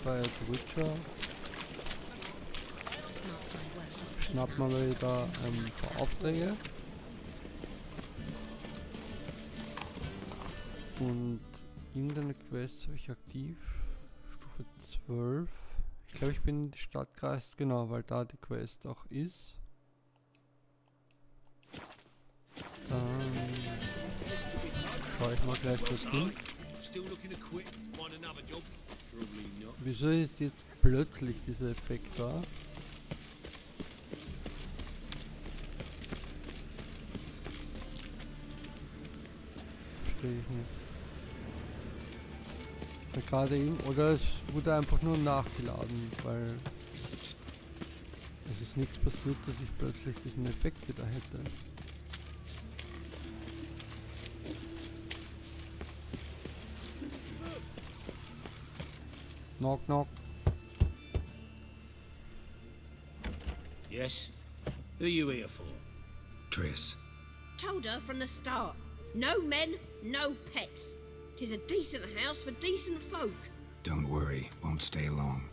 war ja The Witcher. Schnappen wir mal wieder ein paar Aufträge. Und irgendeine Quest habe ich aktiv. Stufe 12. Ich glaube, ich bin in die Stadtkreis, genau, weil da die Quest auch ist. Dann schaue ich mal gleich dorthin. Wieso ist jetzt plötzlich dieser Effekt da? Verstehe ich nicht. Ja, gerade eben, oder es wurde einfach nur nachgeladen, weil es ist nichts passiert, dass ich plötzlich diesen Effekt wieder hätte. Knock, knock. Yes? Who are you here for? Triss. Told her from the start. No men, no pets. 'Tis a decent house for decent folk. Don't worry, won't stay long.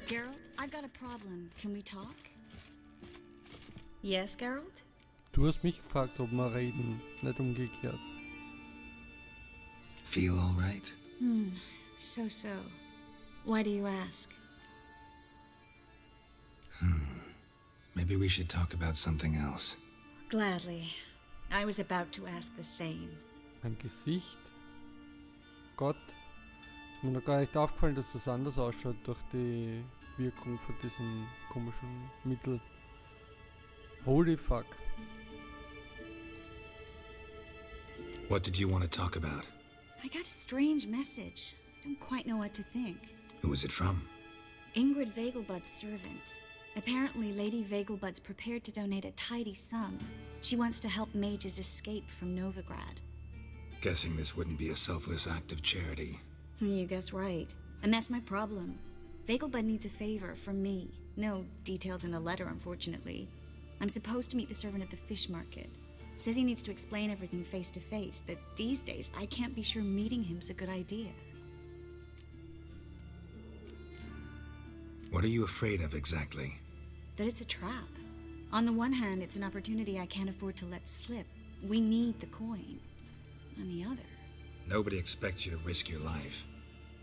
Geralt, I've got a problem. Can we talk? Yes, Geralt? Du hast mich gefragt, ob wir reden, nicht umgekehrt. Feel all right? So. Why do you ask? Maybe we should talk about something else. Gladly. I was about to ask the same. Ein Gesicht. Gott. Ist mir noch gar nicht aufgefallen, dass das anders ausschaut durch die Wirkung von diesem komischen Mittel. Holy fuck. What did you want to talk about? I got a strange message. Don't quite know what to think. Who was it from? Ingrid Vegelbud's servant. Apparently, Lady Vegelbud's prepared to donate a tidy sum. She wants to help mages escape from Novigrad. Guessing this wouldn't be a selfless act of charity. You guess right. And that's my problem. Vegelbud needs a favor from me. No details in the letter, unfortunately. I'm supposed to meet the servant at the fish market. Says he needs to explain everything face to face, but these days I can't be sure meeting him's a good idea. What are you afraid of exactly? That it's a trap. On the one hand, it's an opportunity I can't afford to let slip. We need the coin. On the other, Nobody expects you to risk your life.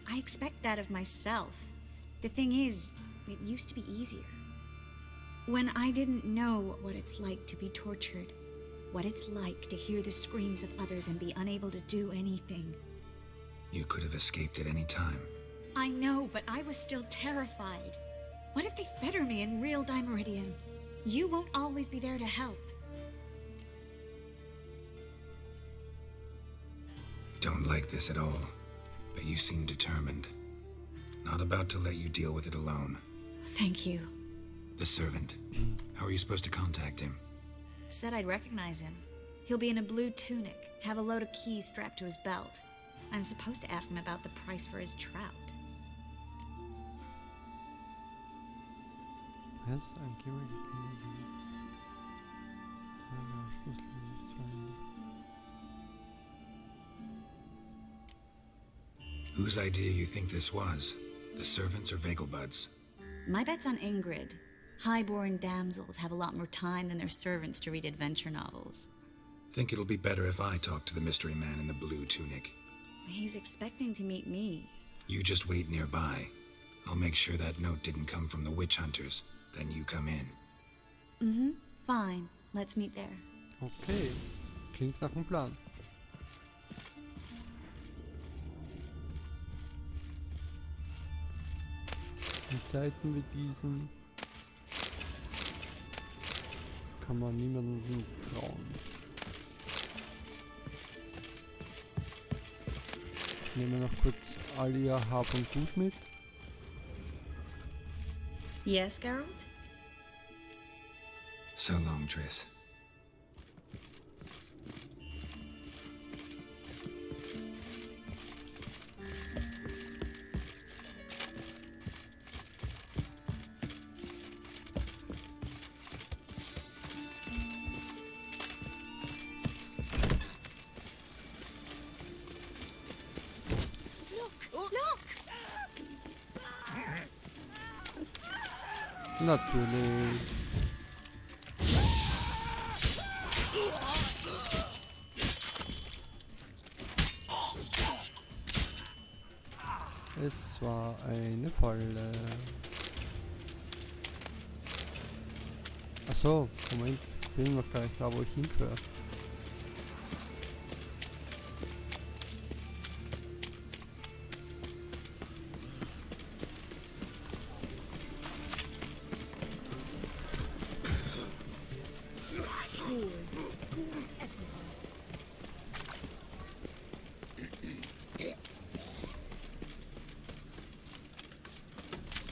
I expect that of myself. The thing is, it used to be easier. When I didn't know what it's like to be tortured, what it's like to hear the screams of others and be unable to do anything. You could have escaped at any time. I know, but I was still terrified. What if they fetter me in real Dimeridian? You won't always be there to help. Don't like this at all, but you seem determined. Not about to let you deal with it alone. Thank you. The servant. How are you supposed to contact him? Said I'd recognize him. He'll be in a blue tunic, have a load of keys strapped to his belt. I'm supposed to ask him about the price for his trout. Yes, I'm giving Whose idea you think this was? The servants or Vegelbud's? My bet's on Ingrid. Highborn damsels have a lot more time than their servants to read adventure novels. Think it'll be better if I talk to the mystery man in the blue tunic. He's expecting to meet me. You just wait nearby. I'll make sure that note didn't come from the witch hunters. Then you come in. Fine. Let's meet there. Okay, klingt nach einem Plan. In Zeiten wie diesen kann man niemandem trauen. Ich nehme noch kurz all ihr Hab und Gut mit. Yes, Geralt? So long, Triss. Natürlich. Es war eine Falle. Achso, Moment, ich bin noch gar nicht da, wo ich hingehöre.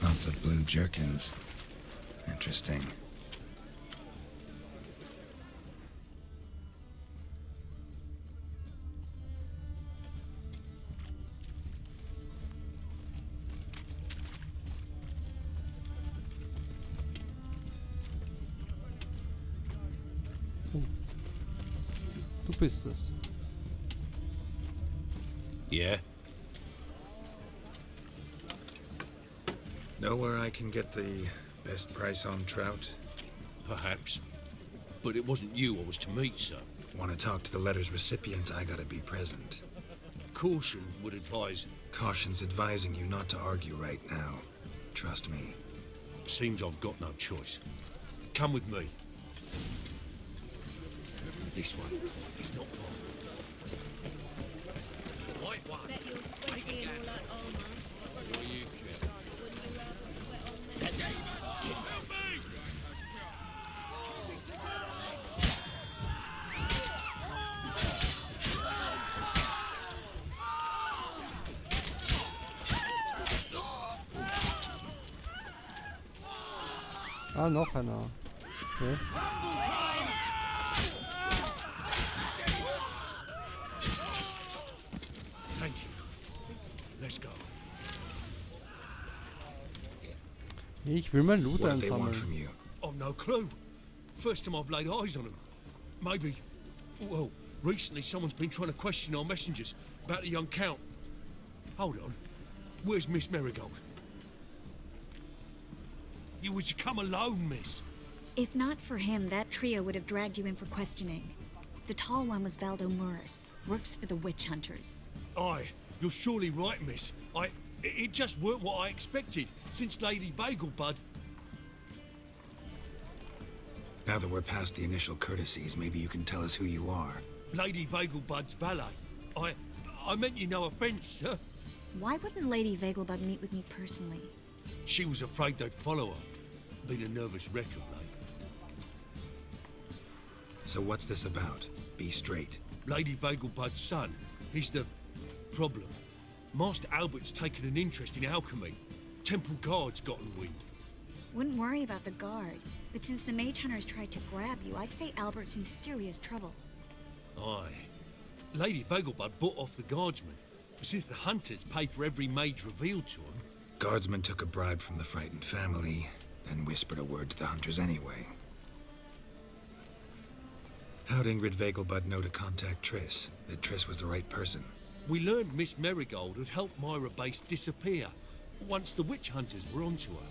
Lots of blue jerkins. Interesting. Du bist es. Yeah? Know where I can get the best price on trout? Perhaps. But it wasn't you I was to meet, sir. Want to talk to the letter's recipient, I gotta be present. Caution would advise. Caution's advising you not to argue right now. Trust me. Seems I've got no choice. Come with me. This way. It's not far. Right one. Take a gap. What do you care? That's it. Get it. Ah, noch einer. Okay. Thank you. Let's go. Ich will mein Loot What do they want from einsammeln. you? I've no clue. First time I've laid eyes on them. Maybe. Well, recently someone's been trying to question our messengers about the young Count. Hold on. Where's Miss Marigold? You was to come alone, miss. If not for him, that trio would have dragged you in for questioning. The tall one was Valdo Muris, works for the witch hunters. Aye, you're surely right, miss. It just weren't what I expected, since Lady Vagelbud. Now that we're past the initial courtesies, maybe you can tell us who you are. Lady Vagelbud's valet. I meant you no offence, sir. Why wouldn't Lady Vagelbud meet with me personally? She was afraid they'd follow her. Been a nervous wreck of late. So what's this about? Be straight. Lady Vagelbud's son, he's the problem. Master Albert's taken an interest in alchemy. Temple Guard's gotten wind. Wouldn't worry about the guard, but since the mage hunters tried to grab you, I'd say Albert's in serious trouble. Aye. Lady Vagelbud bought off the guardsmen, since the hunters pay for every mage revealed to them. Guardsmen took a bribe from the frightened family, then whispered a word to the hunters anyway. How'd Ingrid Vagelbud know to contact Triss? That Triss was the right person? We learned Miss Marigold had helped Myra Base disappear once the witch hunters were onto her.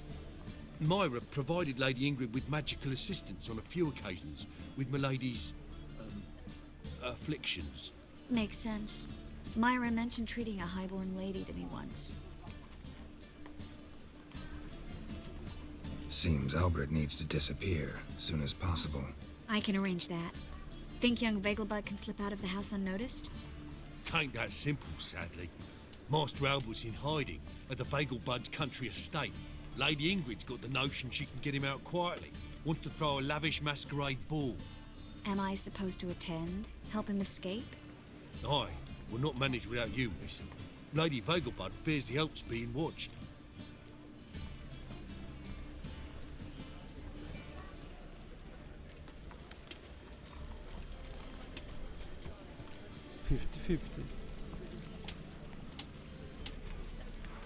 Myra provided Lady Ingrid with magical assistance on a few occasions with Milady's afflictions. Makes sense. Myra mentioned treating a highborn lady to me once. Seems Albert needs to disappear soon as possible. I can arrange that. Think young Vegelbud can slip out of the house unnoticed? Tain't that simple, sadly. Master Albert's in hiding at the Vegelbud's country estate. Lady Ingrid's got the notion she can get him out quietly. Wants to throw a lavish masquerade ball. Am I supposed to attend? Help him escape? Aye, will not manage without you, miss. Lady Vegelbud fears the Alps being watched.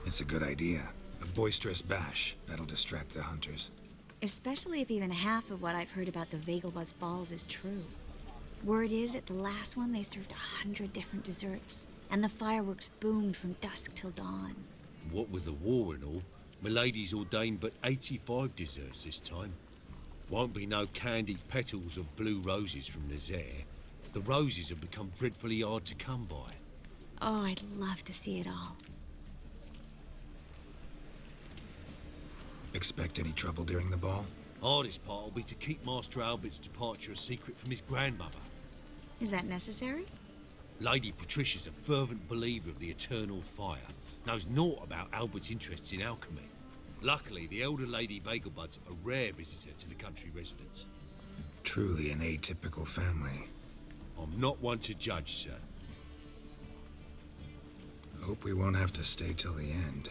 It's a good idea. A boisterous bash. That'll distract the hunters. Especially if even half of what I've heard about the Vegelbud's balls is true. Word is, at the last one they served 100 different desserts, and the fireworks boomed from dusk till dawn. What with the war and all, Milady's ordained but 85 desserts this time. Won't be no candied petals of blue roses from Nazaire. The roses have become dreadfully hard to come by. Oh, I'd love to see it all. Expect any trouble during the ball? Hardest part will be to keep Master Albert's departure a secret from his grandmother. Is that necessary? Lady Patricia's a fervent believer of the eternal fire. Knows naught about Albert's interests in alchemy. Luckily, the elder Lady Vegelbud's a rare visitor to the country residence. Truly an atypical family. I'm not one to judge, sir. Hope we won't have to stay till the end.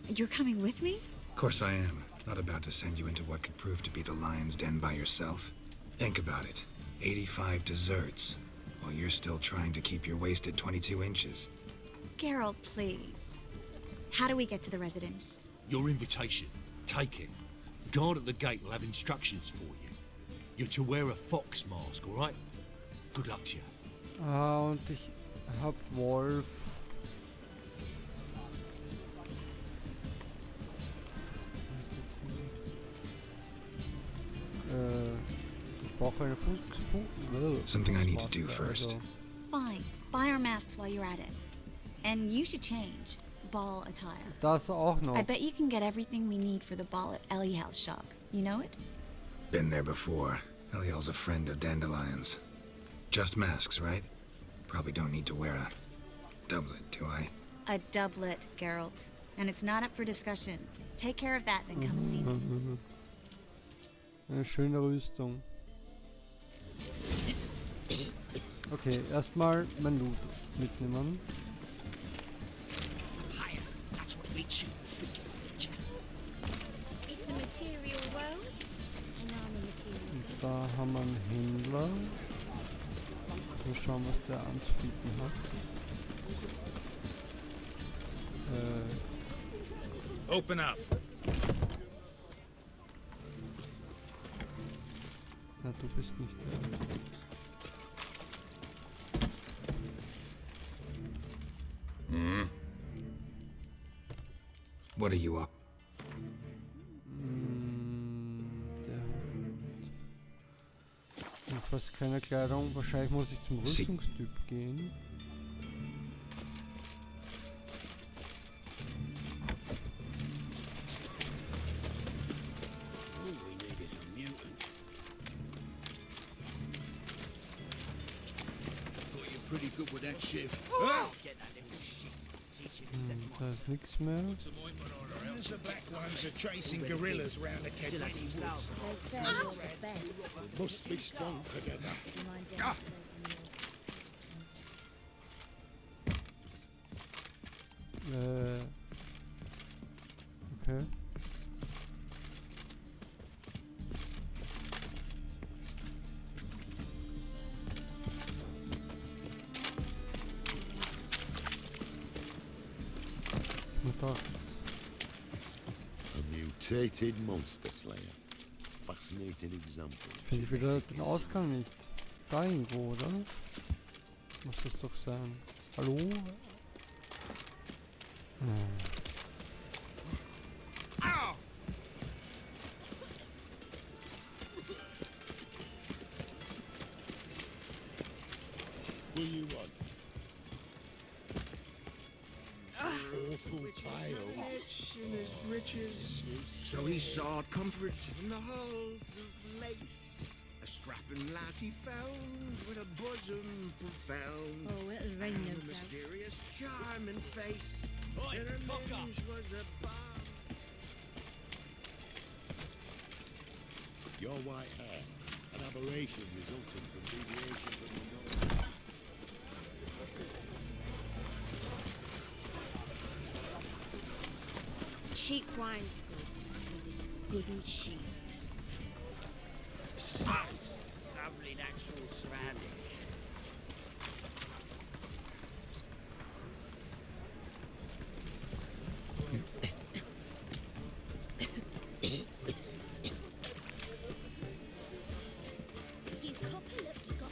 You're coming with me? Of course I am. Not about to send you into what could prove to be the lion's den by yourself. Think about it. 85 desserts, while you're still trying to keep your waist at 22 inches. Geralt, please. How do we get to the residence? Your invitation. Take it. Guard at the gate will have instructions for you. You're to wear a fox mask, all right? Good luck to you. Und ich hab Wolf. Ich brauche eine Something I need to do first. Fine. Buy our masks while you're at it. And you should change. Ball attire. Das auch noch. I bet you can get everything we need for the ball at Eliel's shop. You know it? Been there before. Eliel's a friend of Dandelion's. Just masks, right? Probably don't need to wear a doublet, do I? A doublet, Geralt. And it's not up for discussion. Take care of that, then come and see me. Eine schöne Rüstung. Okay, erstmal mein Loot mitnehmen. It's a material world, and I'm a material Und da haben wir einen Händler. Mal schauen, was der anzubieten hat. Open up. Na, du bist nicht der. What are you up? Der hat fast keine Kleidung. Wahrscheinlich muss ich zum Rüstungstyp gehen. Pretty good with that shiv. Da ist nichts mehr. The black ones are chasing gorillas round the Kedway woods. They say you're the best. Must be strong together. Do you mind demonstrating Okay. A mutated monster slayer. Fascinating example. Finde ich wieder den Ausgang nicht. Da irgendwo, oder? Muss das doch sein. Hallo? What do you want? Awful tale. Rich in his riches, so he sought comfort in the halls of lace, a strapping lassie found with a bosom profound. Oh, it'll rain, And no a doubt. mysterious charming face. Oi, and her fuck up. limbs was a bomb. Your white hair, an aberration resulting from deviation from the norm. Cheap wine's good because it's good and cheap. Lovely natural surroundings. You copper, look, you got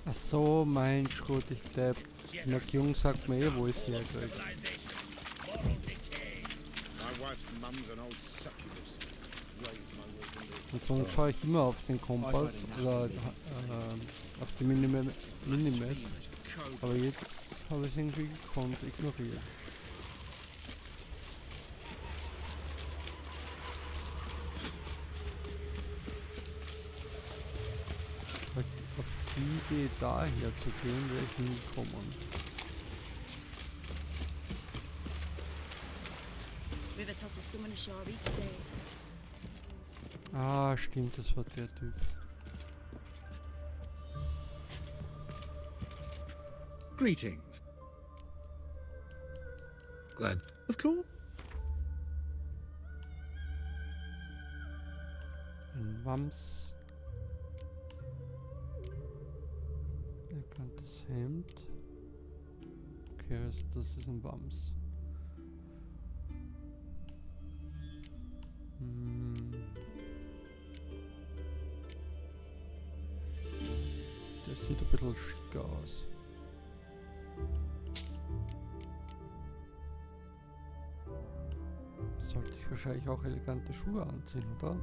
Ach so, Mensch, gut, ich glaube, Jung sagt mir eh, wo ich sie herkriege. My wife's mum's an old succubus. Raised my little. Und sonst schaue ich immer auf den Kompass oder auf die Minimap. Aber jetzt habe ich es irgendwie gekonnt ignorieren. Auf die Idee daher zu gehen, wäre ich nie gekommen. River tosses someone ashore each day. Ah, stimmt, das war der Typ. Greetings. Glad. Of course. Ein Wams. Elegantes Hemd. Okay, also das ist ein Wams. Der sieht ein bisschen schicker aus. Sollte ich wahrscheinlich auch elegante Schuhe anziehen, oder?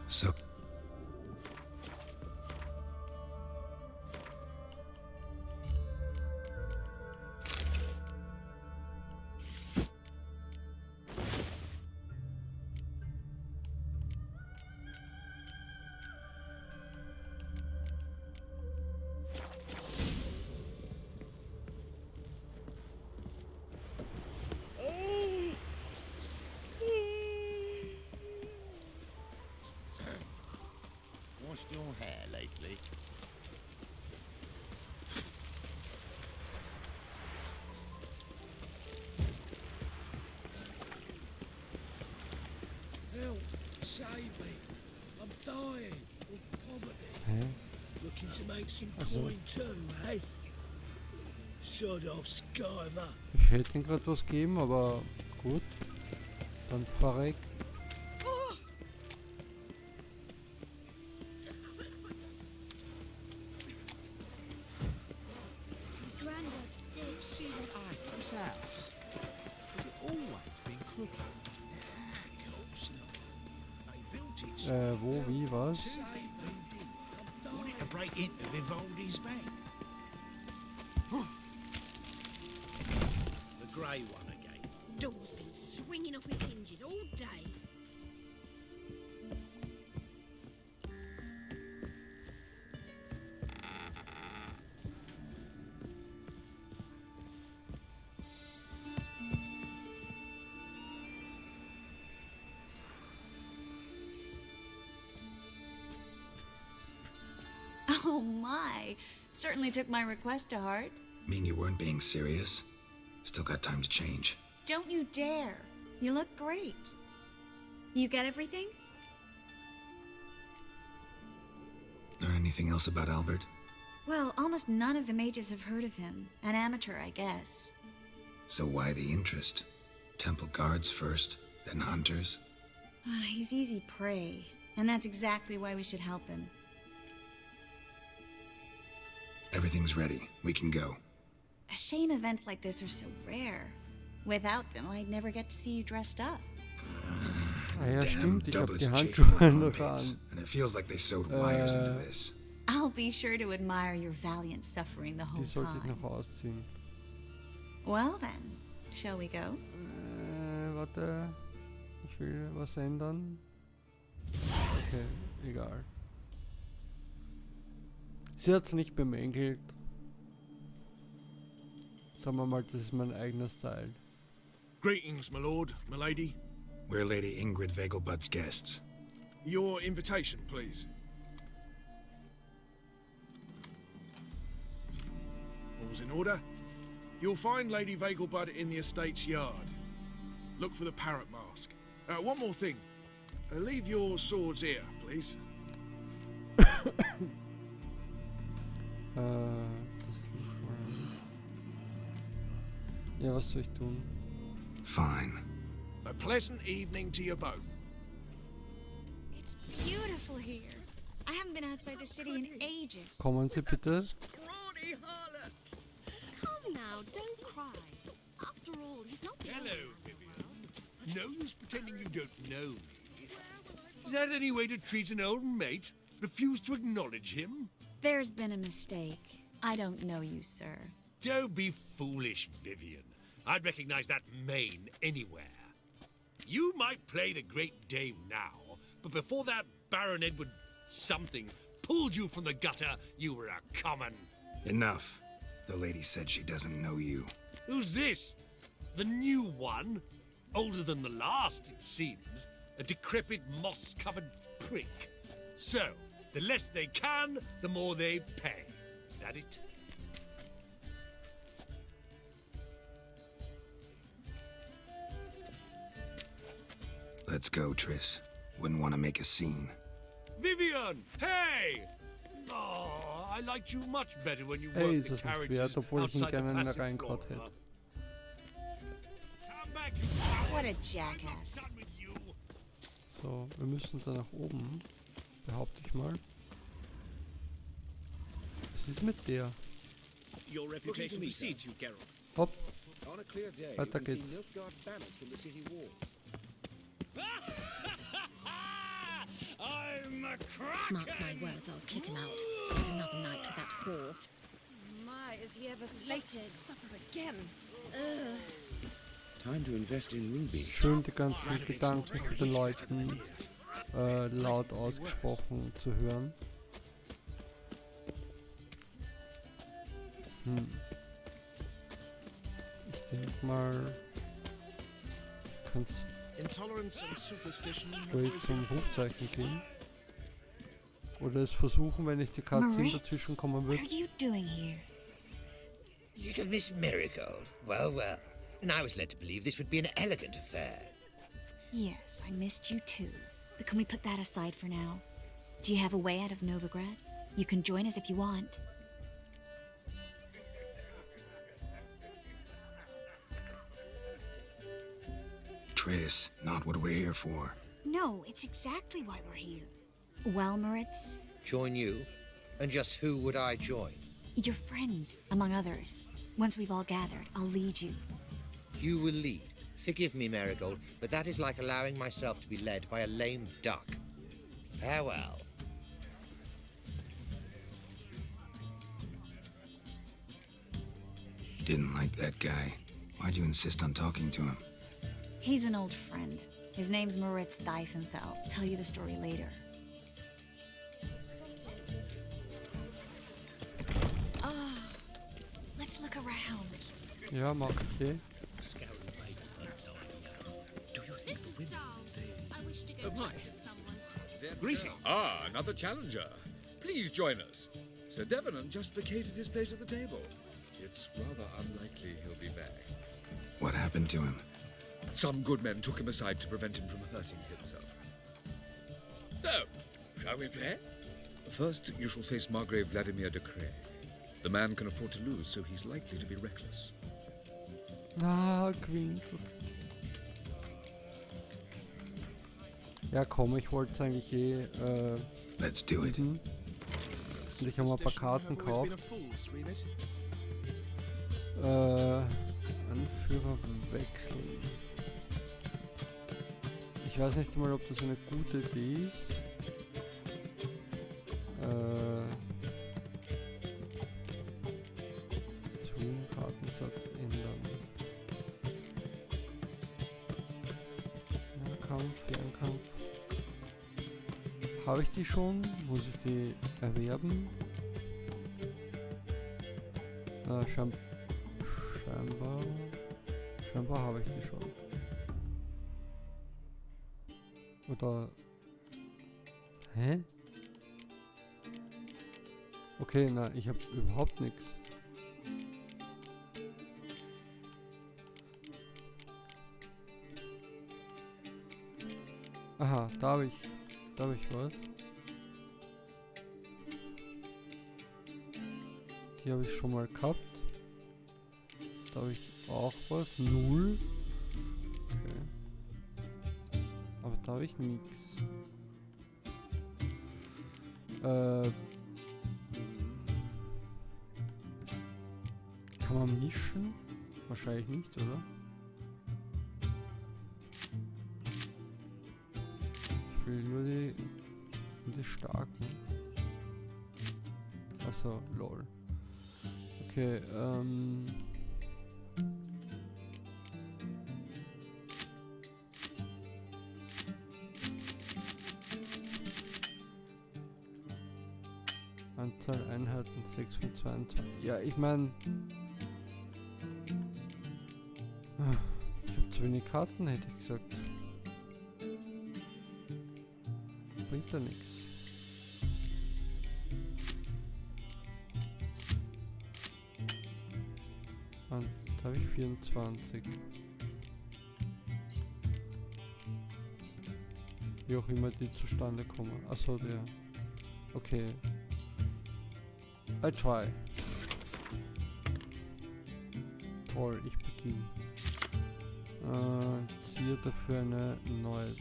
So. Washed your hair lately? Help, save me. I'm dying of poverty. Hä? Looking to make some Also- coin too, eh? Sod off, Skyver. Ich hätte ihm gerade was gegeben, aber gut. Dann verreck. Granddad's sick. See what this house? Has it always been crooked? Of course not. They built it Wo, wie, was? saved me. I'm Wanted dying. to break into Vivaldi's bank. The grey one again. Door's been swinging off its hinges all day. Oh my! Certainly took my request to heart. Mean you weren't being serious? Still got time to change. Don't you dare! You look great. You get everything? Learn anything else about Albert? Well, almost none of the mages have heard of him. An amateur, I guess. So why the interest? Temple guards first, then hunters? He's easy prey, and that's exactly why we should help him. Everything's ready. We can go. A shame events like this are so rare. Without them, I'd never get to see you dressed up. Ah ja, Damn stimmt, ich hab doublets die chafing my Handschuhe noch armpits, an. and it feels like they sewed wires into this. I'll be sure to admire your valiant suffering the whole Die sollte ich time. noch ausziehen. Well then, shall we go? Warte. Ich will was ändern. Okay, egal. Sie hat's nicht bemängelt. Sagen wir mal, das ist mein eigener Style. Greetings, my lord, my lady. We're Lady Ingrid Vegelbud's guests. Your invitation, please. All's in order. You'll find Lady Vegelbud in the estate's yard. Look for the parrot mask. One more thing. Leave your swords here, please. Das liegt mal. Ja, was soll ich tun? Fine. A pleasant evening to you both. It's beautiful here. I haven't been outside the city in ages. Kommen Sie bitte. Scrawny harlot! Come now, don't cry. After all, he's not the Hello, only Vivian. No use pretending you don't know me. Is that any way to treat an old mate? Refuse to acknowledge him? There's been a mistake. I don't know you, sir. Don't be foolish, Vivian. I'd recognize that mane anywhere. You might play the great dame now, but before that Baron Edward something pulled you from the gutter, you were a common. Enough. The lady said she doesn't know you. Who's this? The new one? Older than the last, it seems. A decrepit, moss-covered prick. So, the less they can, the more they pay. Is that it? Let's go, Triss. Wouldn't want to make a scene. Vivian! Hey! Oh, I liked you much better when you Ey, worked ist the es nicht carriages wert, obwohl ich ihn outside the gerne passive reingehaut floor. hätte. Come back, What a jackass. done with you. So, wir müssen da nach oben. Behaupte ich mal. Was ist mit der? Your reputation precedes you, Geralt. Hopp, On a clear day, you weiter can see geht's. Nilfgaard's banners from the city walls. I'm a crack. Mark my words, I'll kick him out. It's another night with that whore. My, is he ever slated? Supper again. Time to invest in rubies. Schön die ganzen Gedanken von den Leuten laut ausgesprochen zu hören. Ich denke mal, ich kann Intolerance and superstition. straight zum Rufzeichen gehen. Oder es versuchen, wenn ich die Cutscene Moritz, dazwischen kommen what are würde. you doing here? Little Miss Marigold. Well, well. And I was led to believe this would be an elegant affair. Yes, I missed you too. But can we put that aside for now? Do you have a way out of Novigrad? You can join us if you want. Triss, not what we're here for. No, it's exactly why we're here. Well, Moritz, Join you? And just who would I join? your friends, among others. Once we've all gathered, I'll lead you. You will lead. Forgive me, Marigold, but that is like allowing myself to be led by a lame duck. Farewell. Didn't like that guy. Why'd you insist on talking to him? He's an old friend. His name's Moritz Diefenthal. I'll tell you the story later. Let's look around. Ja, mag ich eh. This is dull. I wish to go Oh, my. chat with someone. Greetings. Ah, another challenger. Please join us. Sir Devenant just vacated his place at the table. It's rather unlikely he'll be back. What happened to him? Some good men took him aside to prevent him from hurting himself. So, shall we play? First, you shall face Margrave Vladimir de Cray. The man can afford to lose, so he's likely to be reckless. Ah, Quint. Ja, komm, ich wollte es eigentlich Let's do it. und ich habe mal ein paar Karten gekauft. Anführer wechseln. Ich weiß nicht mal, ob das eine gute Idee ist. Kartensatz ändern. Nahkampf, Fernkampf. Habe ich die schon? Muss ich die erwerben? Scheinbar habe ich die schon. Oder... Hä? Okay, nein, ich habe überhaupt nichts. Aha, da habe ich was. Die habe ich schon mal gehabt. Da habe ich auch was. 0. Okay. Aber da habe ich nichts. Kann man mischen? Wahrscheinlich nicht, oder? Ich will nur die starken. Achso, lol. Okay, Anzahl Einheiten 6 von 22. Ja, ich meine... Ich habe zu wenig Karten, hätte ich gesagt. Bringt ja nichts. Und da habe ich 24. Wie auch immer die zustande kommen. Achso, der. Okay. I try. Toll, ich beginne. Hier dafür eine neue.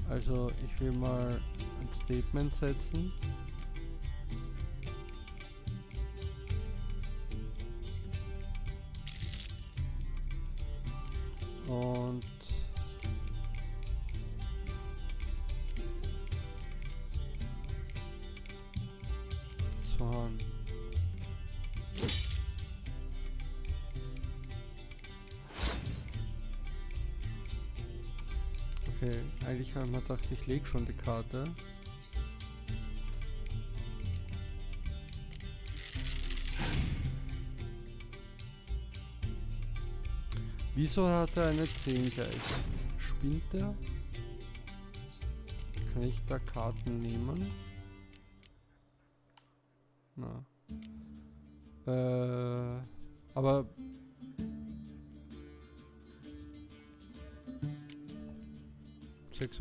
Also ich will mal ein Statement setzen. Und so. Okay, eigentlich habe ich mir gedacht, ich lege schon die Karte. Wieso hat er eine 10 gleich? Spinnt er? Kann ich da Karten nehmen? Na. Aber...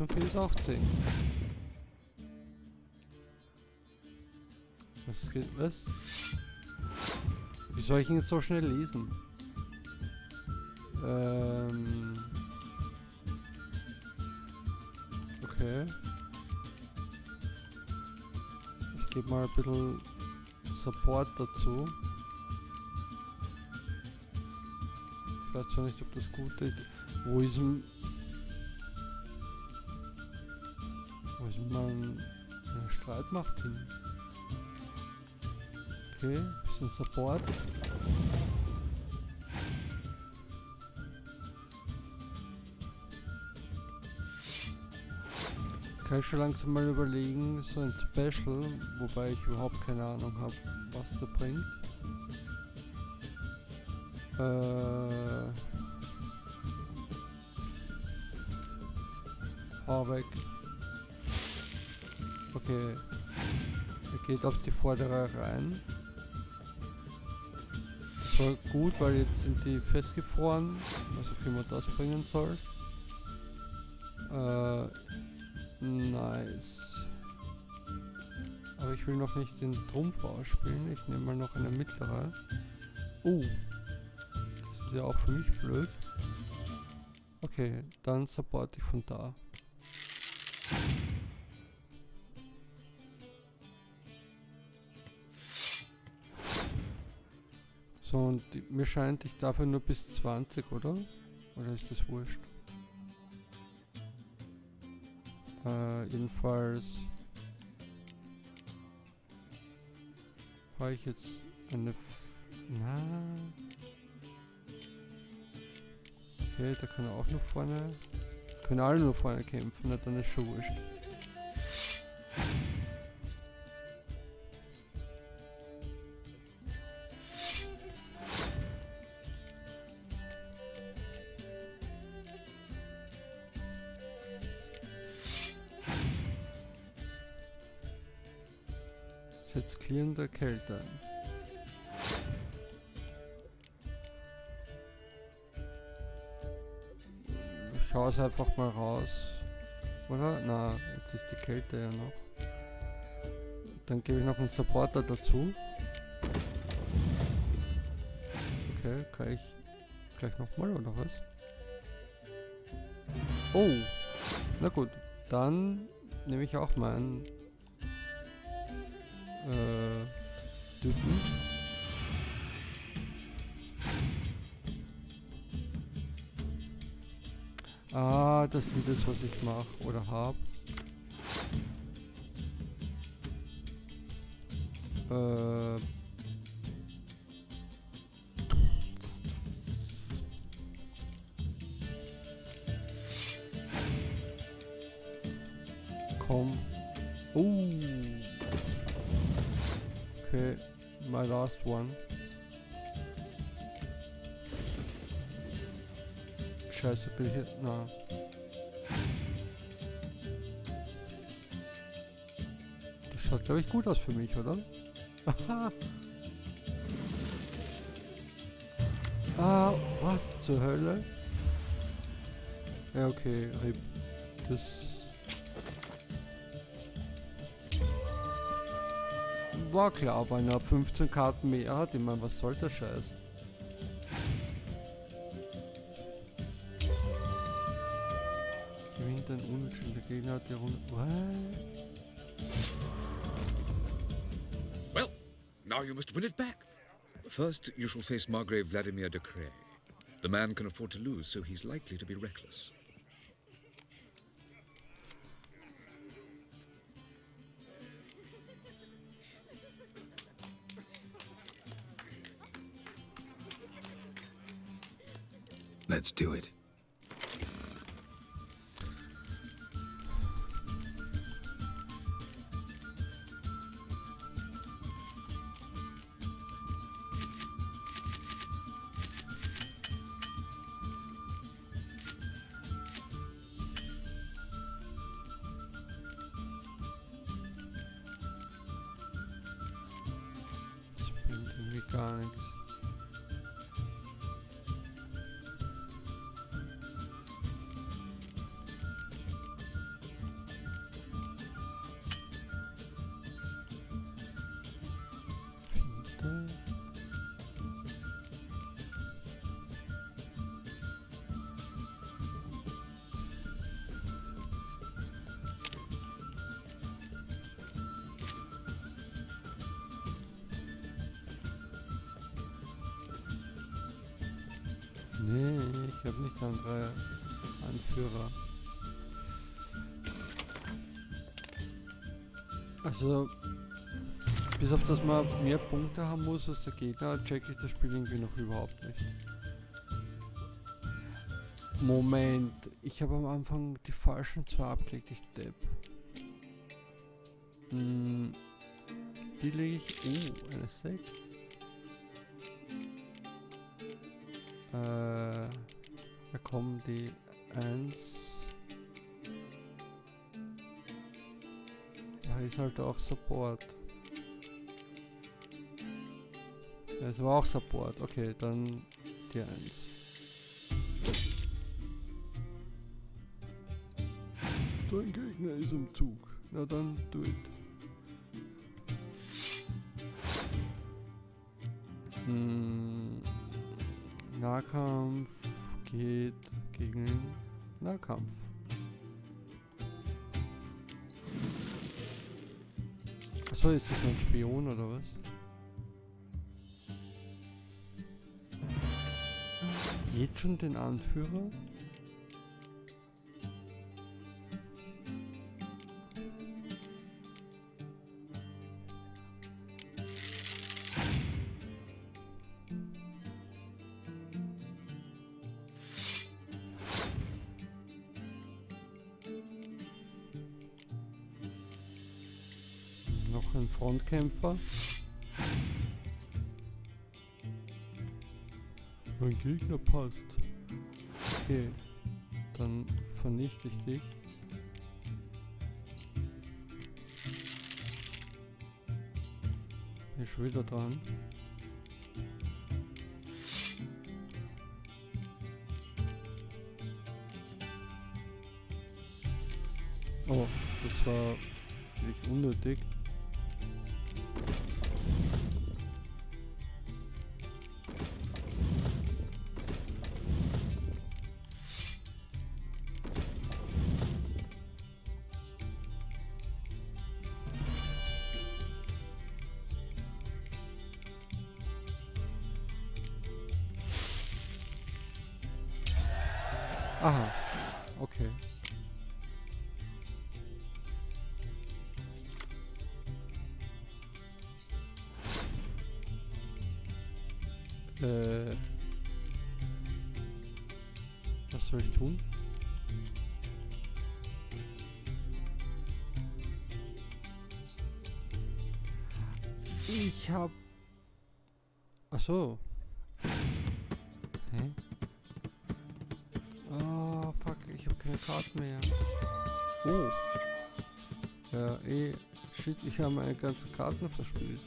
und 4 ist auch 10. Was geht? Was? Wie soll ich ihn jetzt so schnell lesen? Okay. Ich gebe mal ein bisschen Support dazu. Ich weiß zwar nicht, ob das gut ist. Wo ist man eine Streitmacht hin? Okay, bisschen Support. Jetzt kann ich schon langsam mal überlegen, so ein Special, wobei ich überhaupt keine Ahnung habe, was der bringt. Hau weg. Okay, er geht auf die vordere rein. Das war gut, weil jetzt sind die festgefroren, was auch immer das bringen soll. Nice. Aber ich will noch nicht den Trumpf ausspielen. Ich nehme mal noch eine mittlere. Oh. Das ist ja auch für mich blöd. Okay, dann support ich von da. So, und mir scheint, ich darf ja nur bis 20, oder? Oder ist das wurscht? Jedenfalls habe ich jetzt eine... Okay, da kann er auch nur vorne... Können alle nur vorne kämpfen, na, dann ist schon wurscht. Setzt klirrende Kälte ein. Ich hau es einfach mal raus. Oder? Na, jetzt ist die Kälte ja noch. Dann gebe ich noch einen Supporter dazu. Okay, kann ich gleich nochmal oder was? Oh! Na gut, dann nehme ich auch meinen Typen. Ah, das ist das, was ich mache oder habe. Komm. Okay, my last one. Scheiße, bin ich jetzt... Na. Das schaut, glaube ich, gut aus für mich, oder? Ah, was zur Hölle? Ja, okay, RIP. Das... War klar, weil er 15 Karten mehr hat. Ich meine, was soll der Scheiß? Gewinnt ein unentschiedener Gegner, hat die Runde... What? Well, now you must win it back. First, you shall face Margrave Vladimir de Cray. The man can afford to lose, so he's likely to be reckless. Let's do it. Das bringt irgendwie gar nichts. Nee, ich habe nicht andere Anführer. Also, bis auf dass man mehr Punkte haben muss als der Gegner, checke ich das Spiel irgendwie noch überhaupt nicht. Moment, ich habe am Anfang die falschen zwei abgelegt, ich Depp. Die lege ich... eine 6. Da kommen die 1. Da ist halt auch Support. Das war auch Support. Okay, dann die 1. Dein Gegner ist im Zug. Na dann, do it. Nahkampf geht gegen Nahkampf. Achso, ist das nur ein Spion oder was? Jetzt schon den Anführer? Noch ein Frontkämpfer. Mein Gegner passt. Okay, dann vernichte ich dich. Bin schon wieder dran. Oh, das war wirklich unnötig. Aha, okay. Was soll ich tun? Ich hab... Ach so. Hä? Oh, fuck, ich hab keine Karten mehr. Oh. Ja, shit, ich habe meine ganzen Karten verspielt.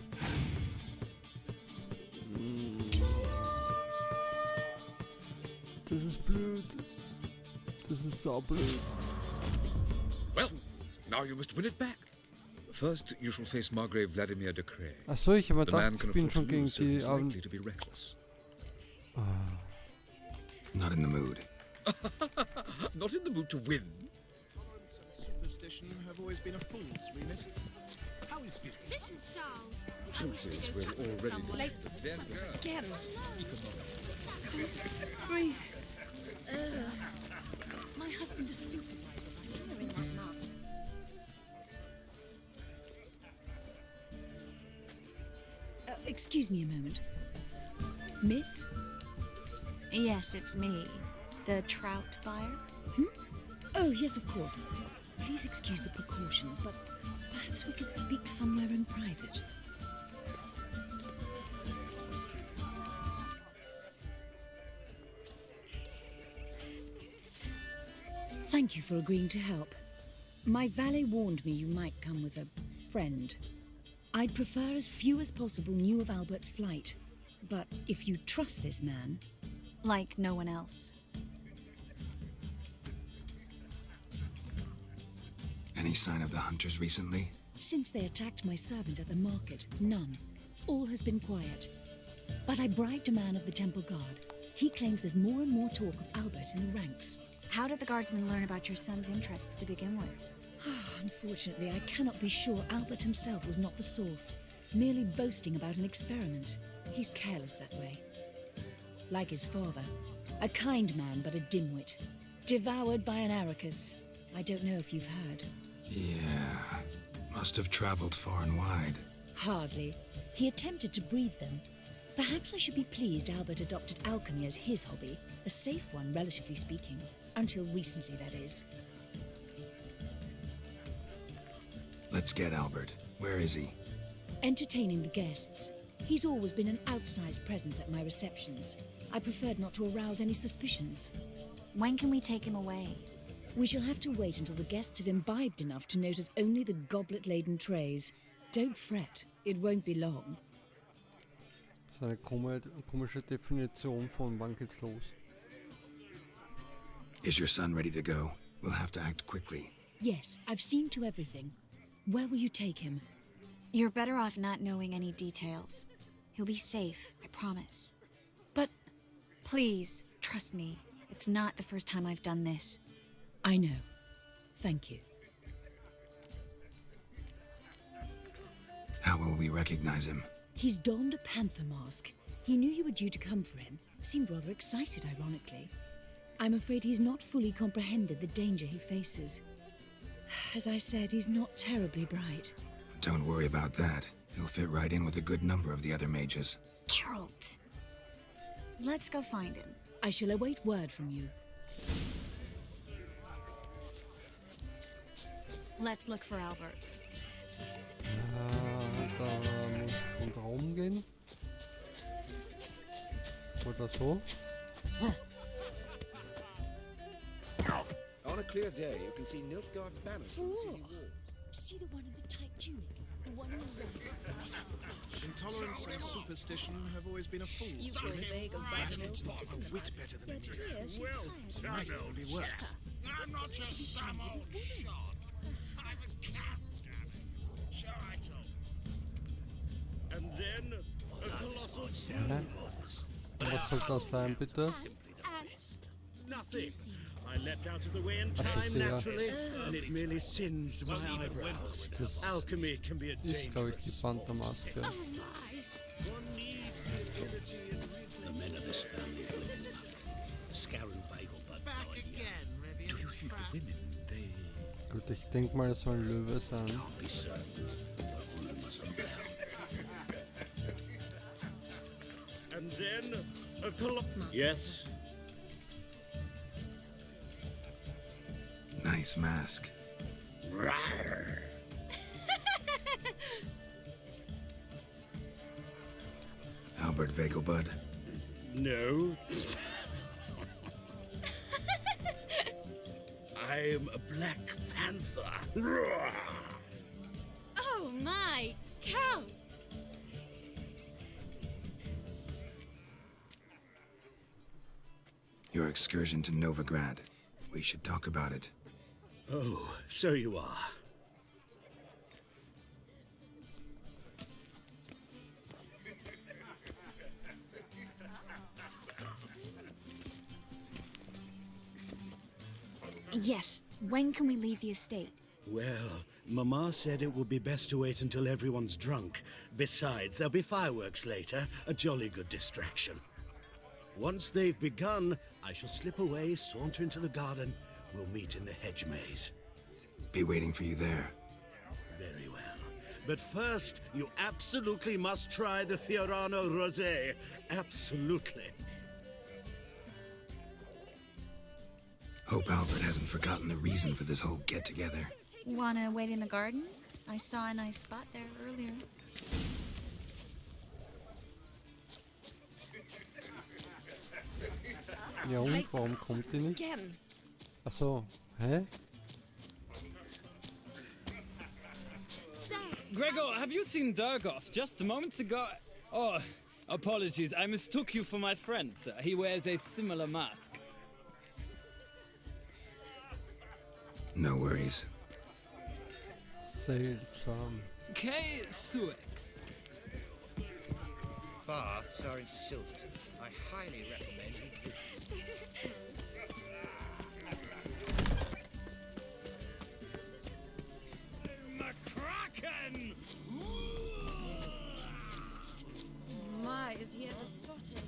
Das ist blöd. Das ist saublöd. Well, now you must win it back. First, you shall face Margrave Vladimir de Cray. Ach so, ich habe The gedacht, man can ich bin afford schon to gegen lose, so die... he's likely to be reckless. Not in the mood. Not in the mood to win. Tolerance and superstition have always been a fool's remit. How is business? This is dull. Truth is, we're already Late for Then supper girl. again. Breathe. My husband's a supervisor. You're in that mug. Excuse me a moment. Miss? Yes, it's me. The trout buyer? Oh, yes, of course. Please excuse the precautions, but perhaps we could speak somewhere in private. Thank you for agreeing to help. My valet warned me you might come with a friend. I'd prefer as few as possible knew of Albert's flight. But if you trust this man... Like no one else. Any sign of the hunters recently? Since they attacked my servant at the market, none. All has been quiet. But I bribed a man of the Temple Guard. He claims there's more and more talk of Albert in the ranks. How did the guardsmen learn about your son's interests to begin with? Unfortunately, I cannot be sure Albert himself was not the source, merely boasting about an experiment. He's careless that way. Like his father, a kind man but a dimwit, devoured by an Arrakis. I don't know if you've heard. Yeah. Must have traveled far and wide. Hardly. He attempted to breed them. Perhaps I should be pleased Albert adopted alchemy as his hobby, a safe one, relatively speaking. Until recently, that is. Let's get Albert. Where is he? Entertaining the guests. He's always been an outsized presence at my receptions. I preferred not to arouse any suspicions. When can we take him away? We shall have to wait until the guests have imbibed enough to notice only the goblet-laden trays. Don't fret, it won't be long. So eine komische Definition von wann geht's los. Is your son ready to go? We'll have to act quickly. Yes, I've seen to everything. Where will you take him? You're better off not knowing any details. He'll be safe, I promise. But... Please, trust me. It's not the first time I've done this. I know. Thank you. How will we recognize him? He's donned a panther mask. He knew you were due to come for him. Seemed rather excited, ironically. I'm afraid he's not fully comprehended the danger he faces. As I said, he's not terribly bright. Don't worry about that. He'll fit right in with a good number of the other mages. Geralt! Let's go find him. I shall await word from you. Let's look for Albert. Da muss ich von da rumgehen. Oder so. On a clear day, you can see Nilfgaard's banner from the city walls. See the one in the tight tunic? The one on the right. Intolerance and superstition have always been a fool's You got remit. It's not a whit better than it is. Well, Might well be worse. I'm not just some old shot. I'm a captain. Sure I told. And then a colossal Hä? Was soll das sein, bitte? nothing. I leapt out of the way in Ach, ich time sehe. naturally, and it merely singed my eyebrows. Das Alchemy can be a ist, glaube ich, die dangerous Panthermaske. One needs the agility and The men of this family will luck. Scarron Weigel, but Back again, Do you think the women, they... Gut, ich denke mal, es soll ein Löwe sein. can't be certain. But rumors abound. And then a Yes. Nice mask. Rawr. Albert Vegelbud. No. I'm a Black Panther. Oh my, Count! Your excursion to Novigrad. We should talk about it. Oh, so you are. Yes, when can we leave the estate? Well, Mama said it would be best to wait until everyone's drunk. Besides, there'll be fireworks later, a jolly good distraction. Once they've begun, I shall slip away, saunter into the garden. We'll meet in the hedge maze. Be waiting for you there. Very well. But first, you absolutely must try the Fiorano Rosé. Absolutely. Hope Albert hasn't forgotten the reason for this whole get-together. Wanna wait in the garden? I saw a nice spot there earlier. Ja, und warum kommt die nicht? Ach so, hä? Gregor, have you seen Durgoff just moments ago? Oh, apologies, I mistook you for my friend, sir. He wears a similar mask. No worries. Seltsam. K. Suex. Baths are in Silverton. I highly recommend you visit. McCracken! My, is he ever sotted?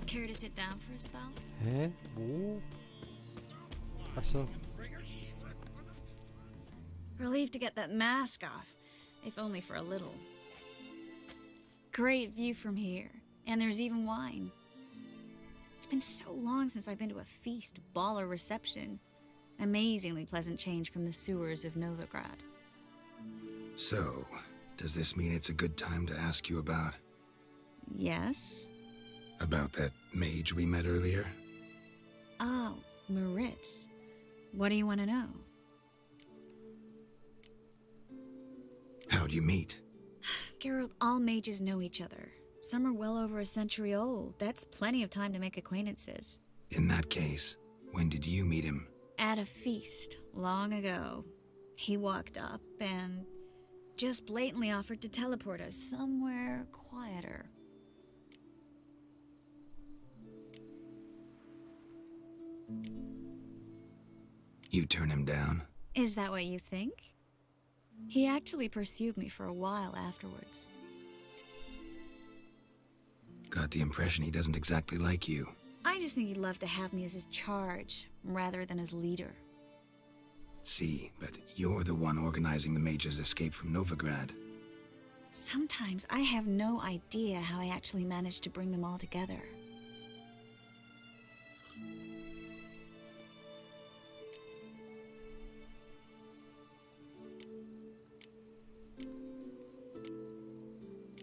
Care to sit down for a spell? Hä? Wo? Ach so. Relieved to get that mask off, if only for a little. Great view from here, and there's even wine. It's been so long since I've been to a feast, ball, or reception. Amazingly pleasant change from the sewers of Novigrad. So, does this mean it's a good time to ask you about... Yes? about that mage we met earlier? Oh, Maritz. What do you want to know? How'd you meet? Geralt, all mages know each other. Some are well over a century old. That's plenty of time to make acquaintances. In that case, when did you meet him? At a feast long ago, he walked up and just blatantly offered to teleport us somewhere quieter. You turn him down? Is that what you think? He actually pursued me for a while afterwards. Got the impression he doesn't exactly like you. I just think he'd love to have me as his charge, rather than his leader. See, but you're the one organizing the mage's escape from Novigrad. Sometimes I have no idea how I actually managed to bring them all together.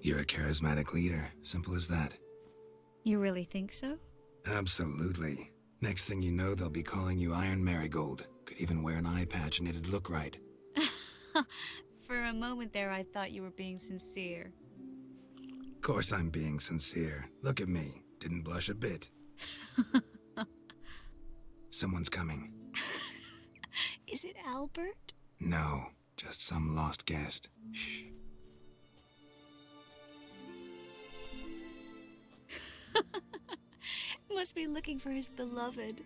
You're a charismatic leader, simple as that. You really think so? Absolutely. Next thing you know, they'll be calling you Iron Marigold. Could even wear an eye patch and it'd look right. For a moment there, I thought you were being sincere. Of course I'm being sincere. Look at me. Didn't blush a bit. Someone's coming. Is it Albert? No, just some lost guest. Shh. Must be looking for his beloved.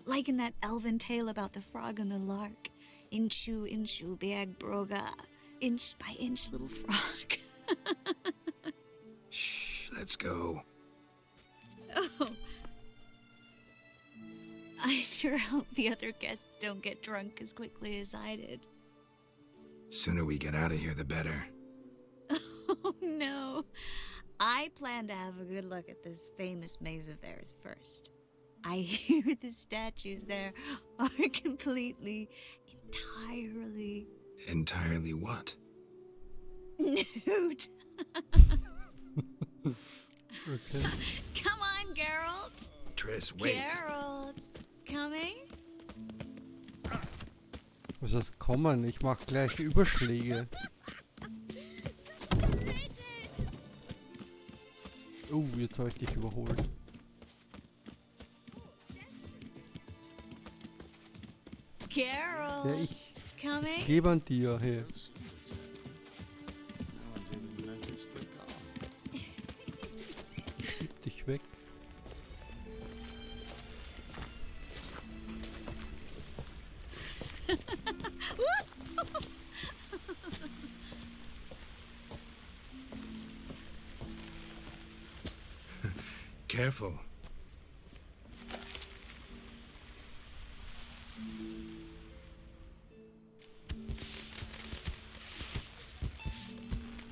Like in that elven tale about the frog and the lark. Inchu, inchu, beag broga. Inch by inch, little frog. Shh, let's go. Oh. I sure hope the other guests don't get drunk as quickly as I did. Sooner we get out of here, the better. Oh, no. I plan to have a good look at this famous maze of theirs first. I hear the statues there are entirely... Entirely what? Nude. Okay. Come on, Geralt. Triss, wait. Geralt. Coming? Was heißt kommen? Ich mach gleich Überschläge. Oh, jetzt habe ich dich überholt. Geralt. Ja, ich Coming? klebe an dir, hey. Schieb dich weg. Careful.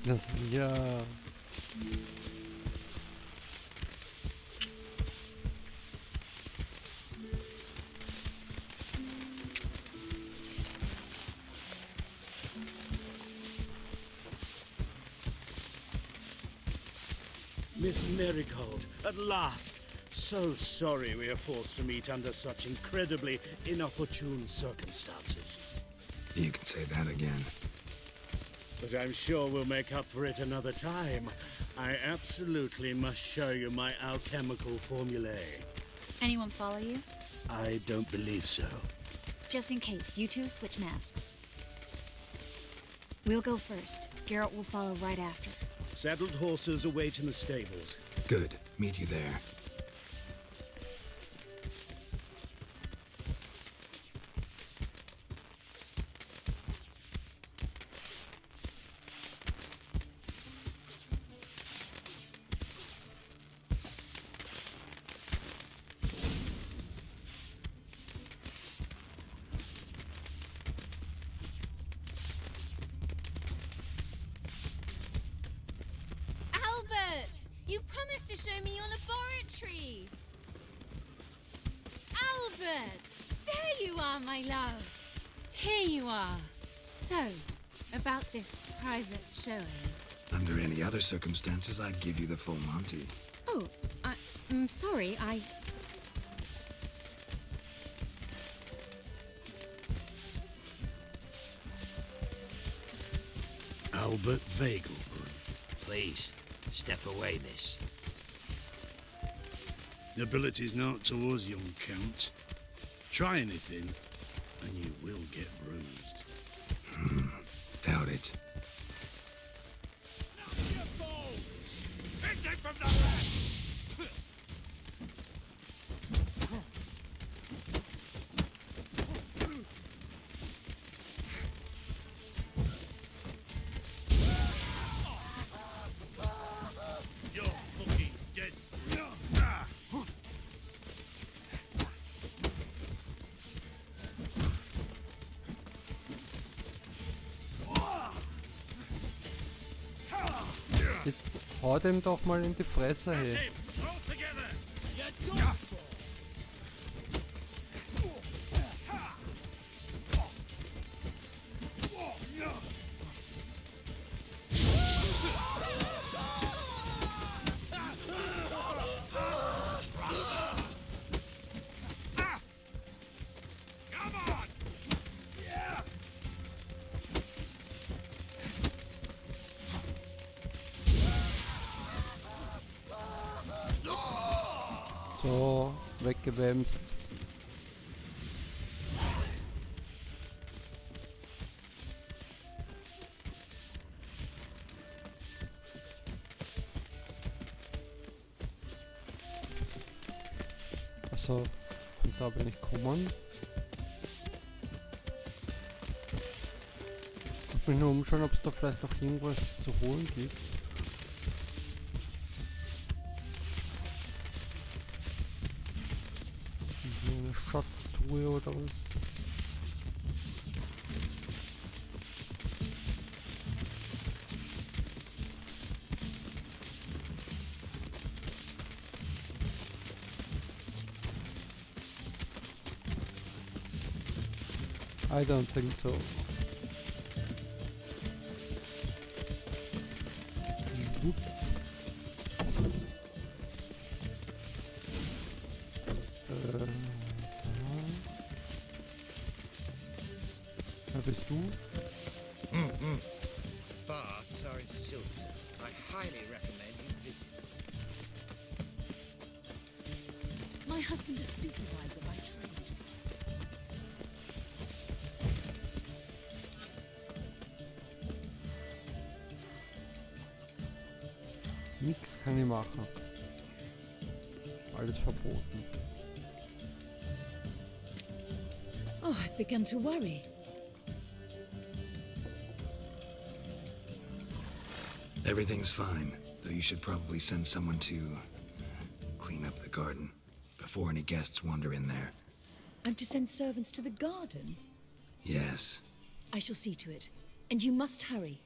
Das, ja. Miss Marigold, at last! So sorry we are forced to meet under such incredibly inopportune circumstances. You can say that again. But I'm sure we'll make up for it another time. I absolutely must show you my alchemical formulae. Anyone follow you? I don't believe so. Just in case, you two switch masks. We'll go first. Geralt will follow right after. Saddled horses await in the stables. Good. Meet you there. You promised to show me your laboratory! Albert! There you are, my love! Here you are. So, about this private showing. Under any other circumstances, I'd give you the full Monty. Oh, I'm sorry, Albert Vagel. Please, step away, miss. Ability's not towards young Count. Try anything, and you will get bruised. Doubt it. You're fucking dead. Jetzt hau dem doch mal in die Fresse, hey. All together. So, weggewämst. Also, von da bin ich gekommen. Ich will nur umschauen, ob es da vielleicht noch irgendwas zu holen gibt. Hier eine Schatztruhe oder was? I don't think so. Whoop. Wer bist du? Baths are in Silverton. I highly recommend you visit. My husband is supervisor by trade. Nix kann ich machen. Alles verboten. Oh, I've begun to worry. Everything's fine, though you should probably send someone to clean up the garden before any guests wander in there. I'm to send servants to the garden? Yes. I shall see to it. And you must hurry.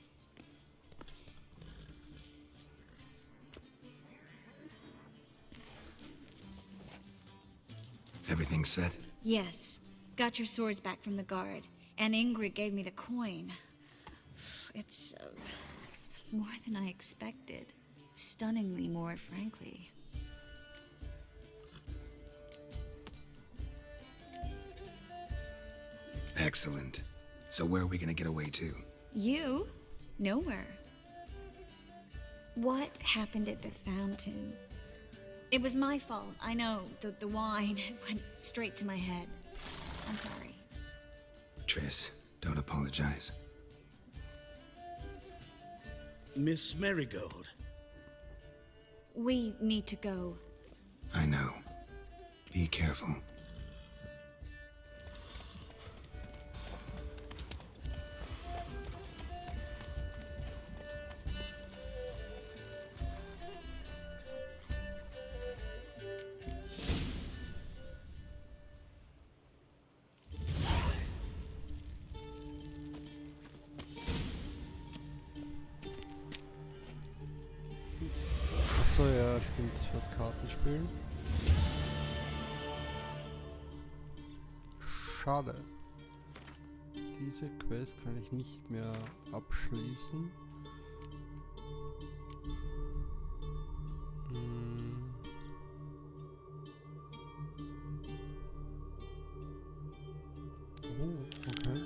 Everything set? Yes. Got your swords back from the guard. And Ingrid gave me the coin. It's more than I expected. Stunningly more, frankly. Excellent. So where are we gonna get away to? You? Nowhere. What happened at the fountain? It was my fault, I know. The wine went straight to my head. I'm sorry. Triss, don't apologize. Miss Marigold. We need to go. I know. Be careful. Achso, ja, stimmt, das war's Kartenspielen. Schade. Diese Quest kann ich nicht mehr abschließen. Oh, okay.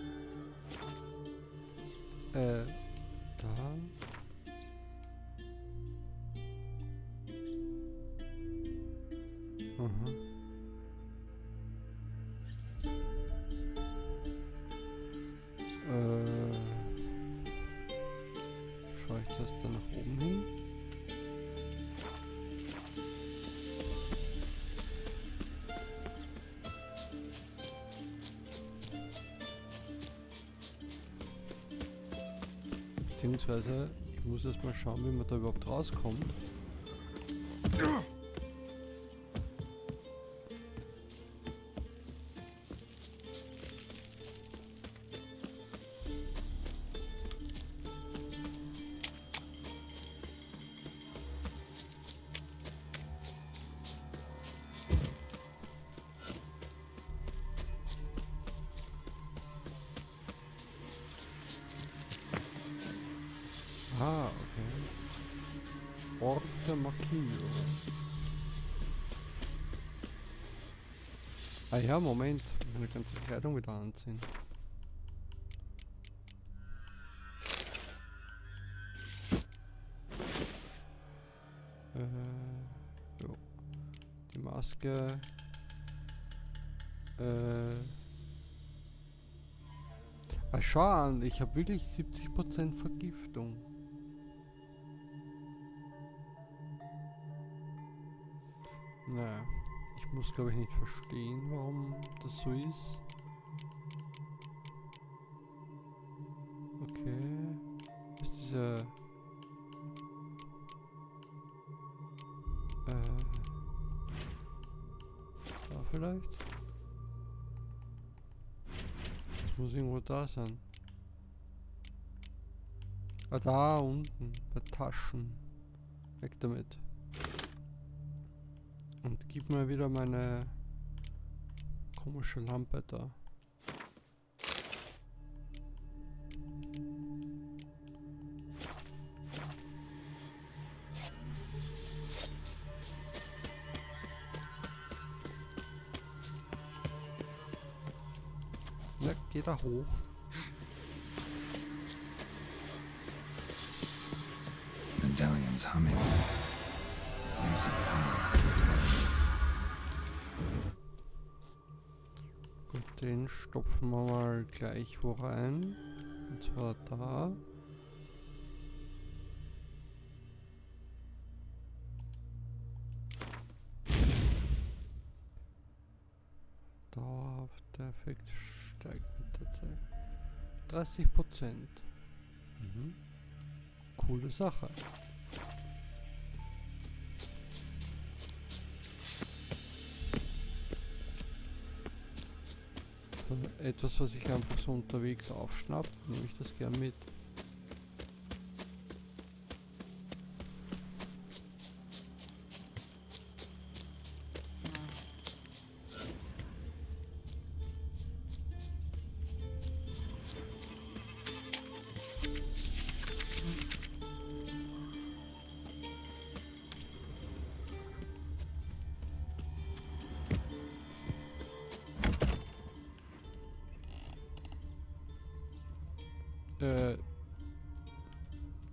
Da. Aha. oben hin. Beziehungsweise, ich muss erst mal schauen, wie man da überhaupt rauskommt. Ah, okay. Orte markieren. Ah ja, Moment. Meine ganze Kleidung wieder anziehen. Jo. Die Maske. Ah, schau an, ich habe wirklich 70% Vergiftung. Naja, ich muss glaube ich nicht verstehen, warum das so ist. Okay. Ist diese... Da vielleicht? Das muss irgendwo da sein. Ah, da unten, bei Taschen. Weg damit. Und gib mir wieder meine komische Lampe da. Na, geh da hoch. Medallion's humming. Basic power. Let's go. Gut, den stopfen wir mal gleich wo rein. Und zwar da. Dauerhafter Effekt steigt mit der Zeit. 30%. Mhm. Coole Sache. Etwas, was ich einfach so unterwegs aufschnapp, nehme ich das gern mit.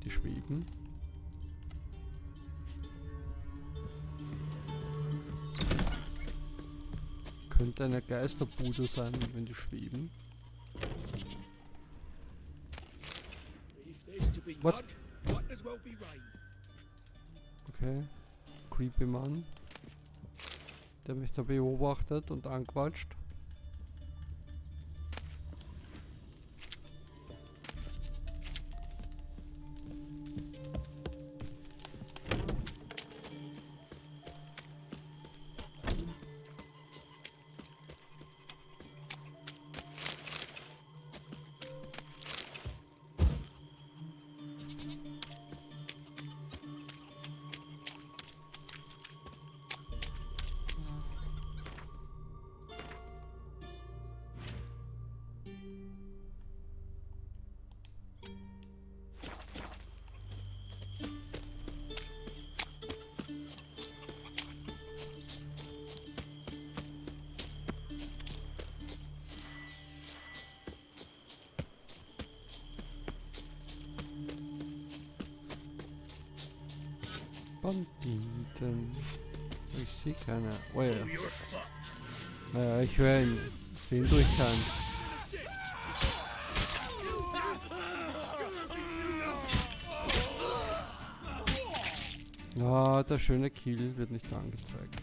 Die schweben. Könnte eine Geisterbude sein, wenn die schweben. What? Okay. Creepy Mann. Der mich da beobachtet und anquatscht. Banditen. Ich sehe keine. Oh ja. Naja, ich höre ihn. Sehen durch keinen. Ja, der schöne Kiel wird nicht angezeigt.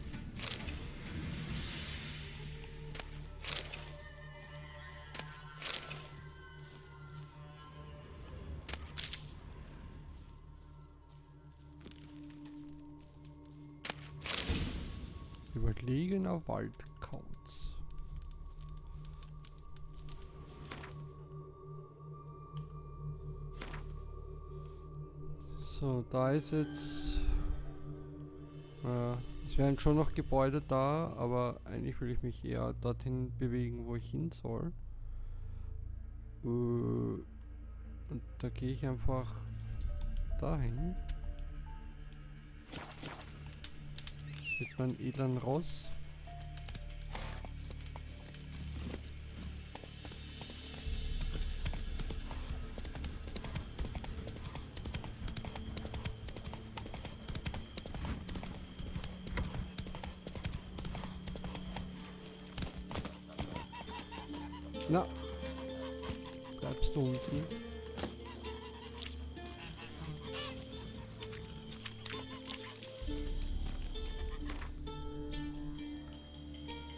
Überlegener Waldkauz. So, da ist jetzt... es wären schon noch Gebäude da, aber eigentlich will ich mich eher dorthin bewegen, wo ich hin soll. Und da gehe ich einfach dahin. Mit meinem edlen Ross. Na, bleibst du unten?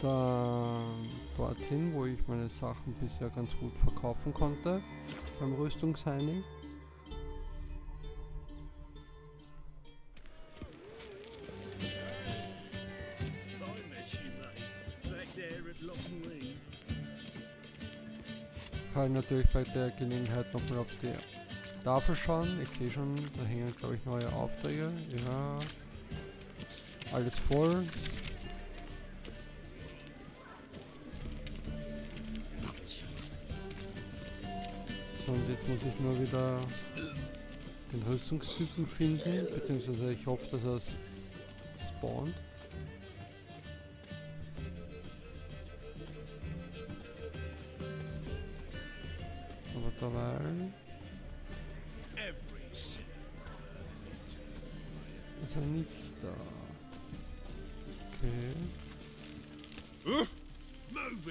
Dann dorthin, wo ich meine Sachen bisher ganz gut verkaufen konnte, beim Rüstungsheining. Kann ich natürlich bei der Gelegenheit nochmal auf die Tafel schauen. Ich sehe schon, da hängen glaube ich neue Aufträge. Ja, alles voll. So, und jetzt muss ich nur wieder den Rüstungstypen finden, beziehungsweise ich hoffe, dass er spawnt. Aber dabei ist er nicht da. Okay.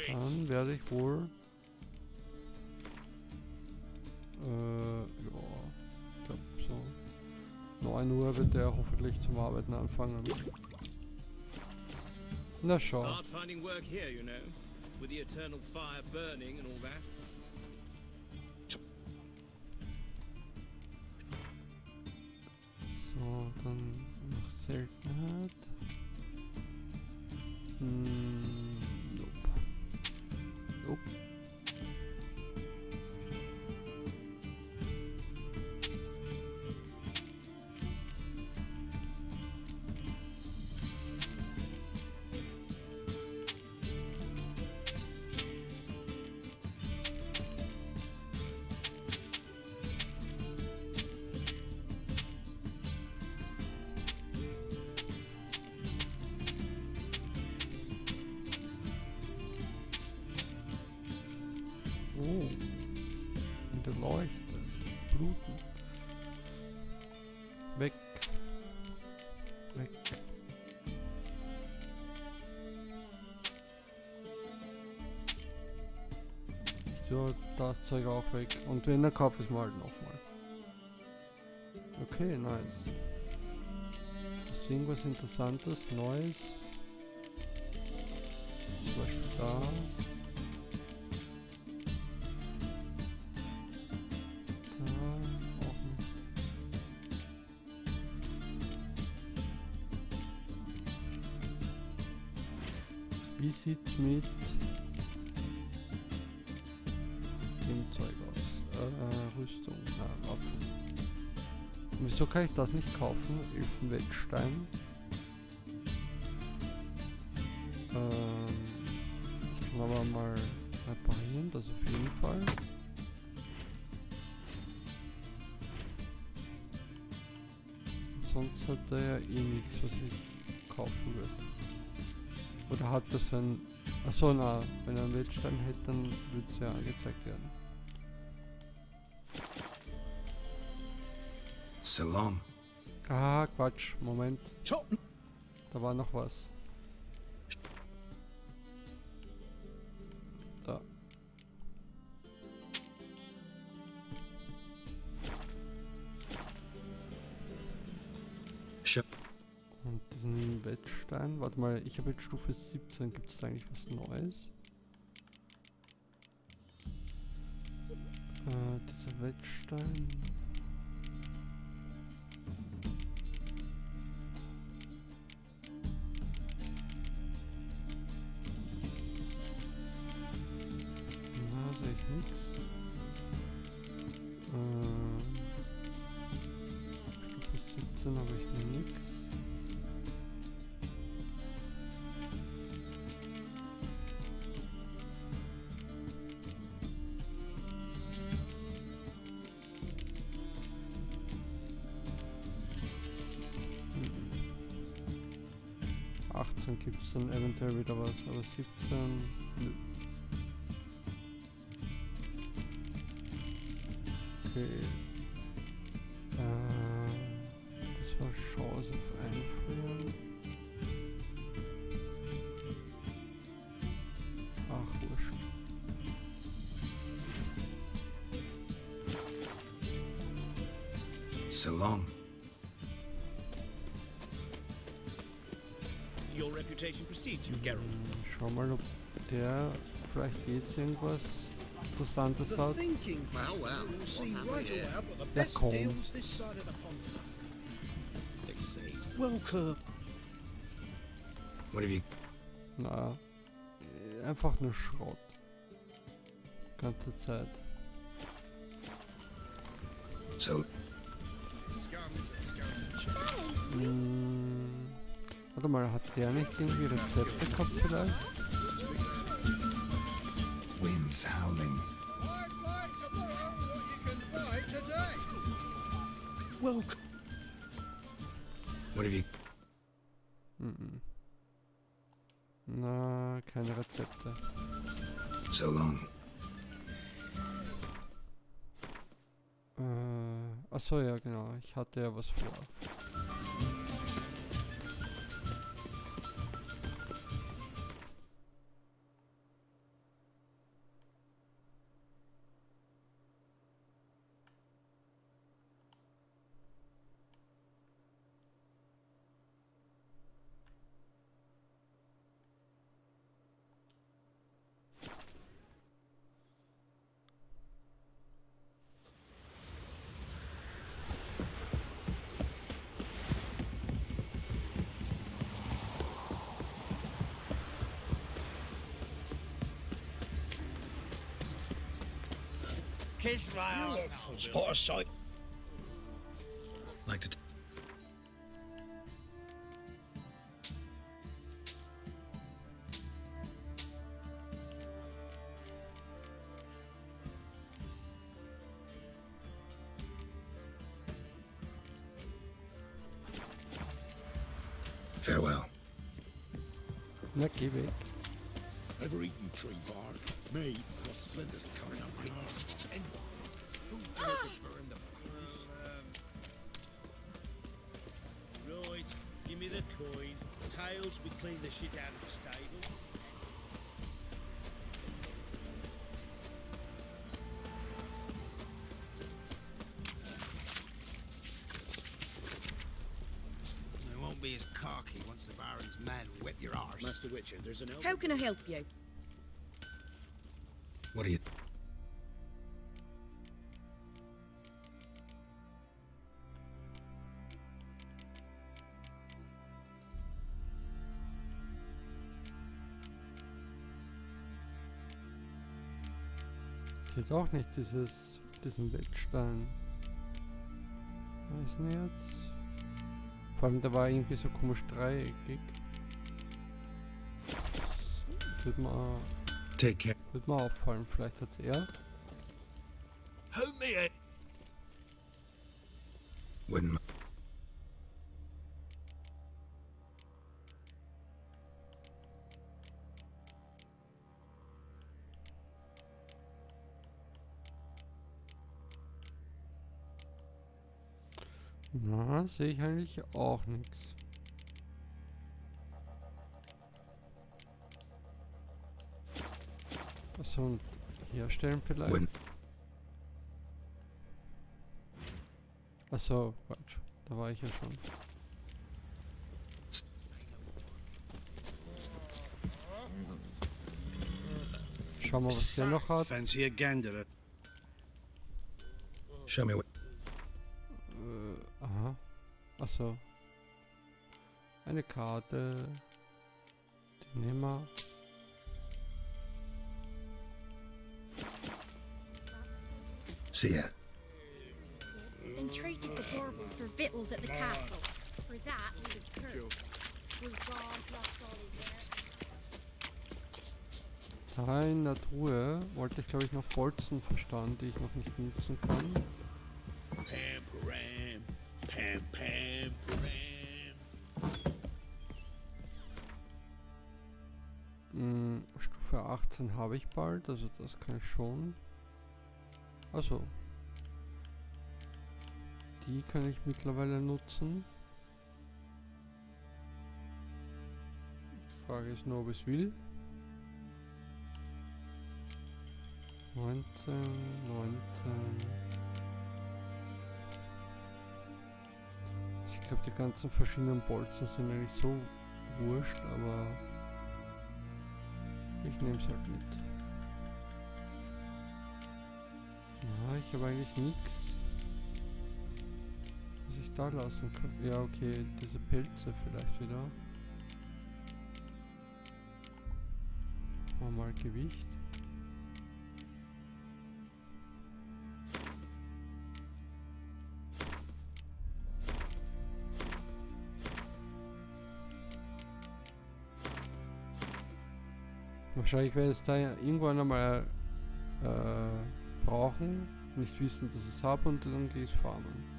Dann werde ich wohl ja, ich glaube so 9 Uhr wird der hoffentlich zum Arbeiten anfangen. Na schau. Hard finding work here, you know, with the eternal fire burning and all that. So, dann noch Seltenheit. Nope. Nope. Oh, und der leuchtet. Bluten. Weg. Weg. Ich tue das Zeug auch weg. Und wenn er kauft, es mal halt nochmal. Okay, nice. Hast du irgendwas Interessantes, Neues? Zum Beispiel da. Wie sieht's mit dem Zeug aus? Rüstung, Waffen. Wieso kann ich das nicht kaufen? Elfenwettstein. Ich kann aber mal reparieren, das auf jeden Fall. Sonst hat er ja eh nichts, was ich kaufen würde. Oder hat das ein... Achso, na, wenn er einen Wettstein hätte, dann würde es ja angezeigt werden. Salam. Ah, Quatsch, Moment. Da war noch was. Da. Und diesen Wettstein. Warte mal, ich habe jetzt Stufe 17. Gibt es da eigentlich was Neues? Dieser Wettstein. Na, sehe ich nichts. Stufe 17 habe ich nichts. Gibt es dann eventuell wieder was, aber 17. Nö. Okay. Das war Chance auf Einfrieren. Ach, wurscht. So long. Your reputation precedes you, Geralt. Schau mal, ob der vielleicht jetzt irgendwas Interessantes hat. Ja, komm. Welcome. What have you... Na, einfach nur Schrott. Ganze Zeit. So... Warte mal, hat der nicht irgendwie Rezepte gehabt vielleicht? Winds howling. Welcome. What have you... Na, keine Rezepte. So long. Achso, ja genau, ich hatte ja was vor. Kiss my ass. Spot a sight. Like to... Farewell. Na, geh weg. Ever eaten tree bark? Me, what splinters coming up rings. And who dared to burn the pants? Right, give me the coin. Tails, we clean the shit out of the stable. They won't be as cocky once the Baron's men whip your arse. Master Witcher, there's an elf. How can I help you? What are you... Geht auch nicht diesen Wettstein. Was ist denn jetzt? Vor allem, der war irgendwie so komisch dreieckig. Das wird mir auffallen, vielleicht hat's er. Help me, Wouldn't... Na, sehe ich eigentlich auch nichts. Achso, und herstellen vielleicht? Achso, Quatsch. Da war ich ja schon. Schauen wir, was der noch hat. Fancy a gander. Show me what. Aha. Achso. Eine Karte. Die nehmen wir. See ya. And traded the baubles for victuals at the castle. For that, he was cursed. Was gone, lost all his hair. Da in der Truhe wollte ich, glaube ich, noch Bolzen verstauen, die ich noch nicht nutzen kann. Pam, param. Pam, pam, param. Stufe 18 habe ich bald, also das kann ich schon. Also. Die kann ich mittlerweile nutzen. Frage ist nur, ob ich es will. 19, 19. Ich glaube, die ganzen verschiedenen Bolzen sind eigentlich so wurscht, aber ich nehme es halt mit. Ja, ich habe eigentlich nichts, was ich da lassen kann. Ja, okay, diese Pilze vielleicht wieder. Mal Gewicht. Wahrscheinlich werde ich es da irgendwann einmal brauchen, nicht wissen, dass ich es habe und dann gehe ich es farmen.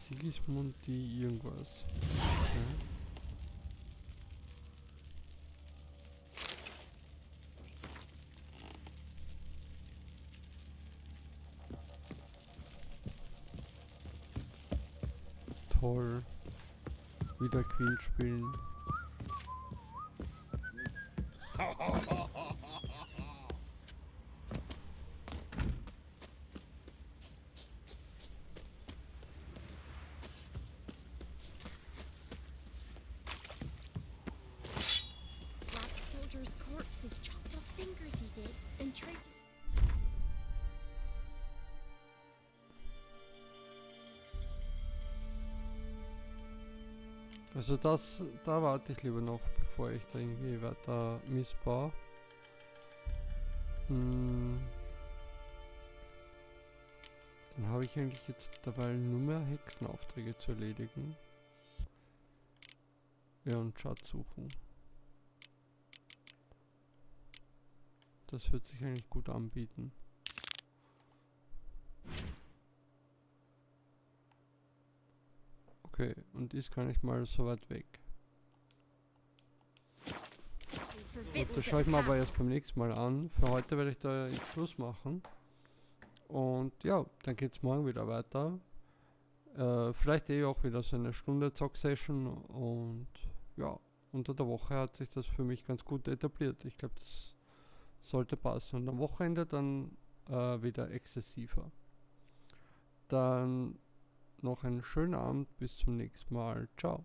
Sigismund die irgendwas. Okay. Toll. Wieder Queen spielen. Also da warte ich lieber noch, bevor ich da irgendwie weiter missbaue. Dann habe ich eigentlich jetzt dabei nur mehr Hexenaufträge zu erledigen. Ja, und Schatz suchen. Das wird sich eigentlich gut anbieten. Okay, und ist gar nicht mal so weit weg. Gut, das schaue ich mir aber erst beim nächsten Mal an. Für heute werde ich da jetzt Schluss machen. Und ja, dann geht es morgen wieder weiter. Vielleicht auch wieder so eine Stunde Zock-Session. Und ja, unter der Woche hat sich das für mich ganz gut etabliert. Ich glaube, das sollte passen. Und am Wochenende dann wieder exzessiver. Dann noch einen schönen Abend, bis zum nächsten Mal. Ciao.